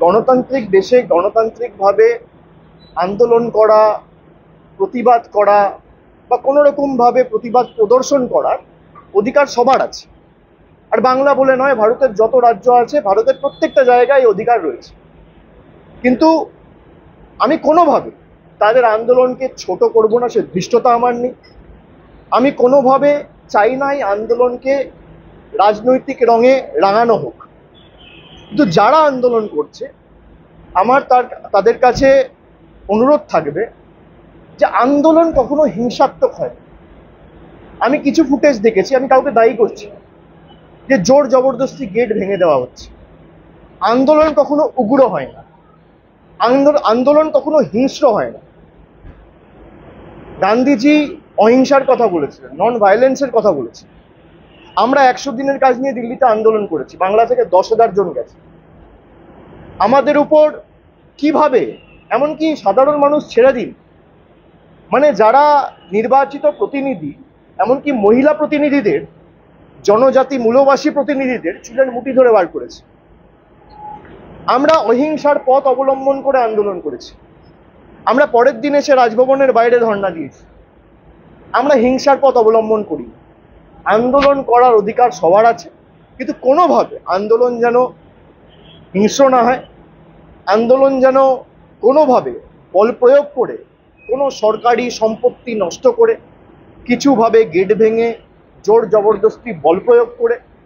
গণতান্ত্রিক দেশে গণতান্ত্রিকভাবে আন্দোলন করা, প্রতিবাদ করা বা কোনো রকমভাবে প্রতিবাদ প্রদর্শন করার অধিকার সবার আছে। আর বাংলা বলে নয়, ভারতের যত রাজ্য আছে, ভারতের প্রত্যেকটা জায়গায় এই অধিকার রয়েছে। কিন্তু আমি কোনোভাবে তাদের আন্দোলনকে ছোট করব না, সে ধৃষ্টতা আমার নেই। আমি কোনোভাবে চাই না এই আন্দোলনকে রাজনৈতিক রঙে রাঙানো হোক। কিন্তু যারা আন্দোলন করছে, আমার তাদের কাছে অনুরোধ থাকবে যে আন্দোলন কখনো হিংসাত্মক হয় না। আমি কিছু ফুটেজ দেখেছি, আমি কাউকে দায়ী করছি না, যে জোর জবরদস্তি গেট ভেঙে দেওয়া হচ্ছে। আন্দোলন কখনো উগ্র হয় না, আন্দোলন কখনো হিংস্র হয় না। গান্ধীজি অহিংসার কথা বলেছিলেন, নন ভায়োলেন্সের কথা বলেছিলেন। আমরা 100 দিনের কাজ নিয়ে দিল্লিতে আন্দোলন করেছি, বাংলা থেকে 10,000 জন গেছে। আমাদের উপর কিভাবে, এমনকি সাধারণ মানুষ ছেড়ে দিন, মানে যারা নির্বাচিত প্রতিনিধি, এমনকি মহিলা প্রতিনিধিদের, জনজাতি মূলবাসী প্রতিনিধিদের চুলের মুঠি ধরে বার করেছে। আমরা অহিংসার পথ অবলম্বন করে আন্দোলন করেছি। আমরা পরের দিন এসে রাজভবনের বাইরে ধর্ণা দিয়েছি। আমরা হিংসার পথ অবলম্বন করি। আন্দোলন করার অধিকার সবার আছে, কিন্তু কোনোভাবে আন্দোলন যেন হিংস্র না হয়, আন্দোলন যেন কোনোভাবে বল প্রয়োগ করে, কোনো সরকারি সম্পত্তি নষ্ট করে, কিছুভাবে গেট ভেঙে, জোর জবরদস্তি বল প্রয়োগ করে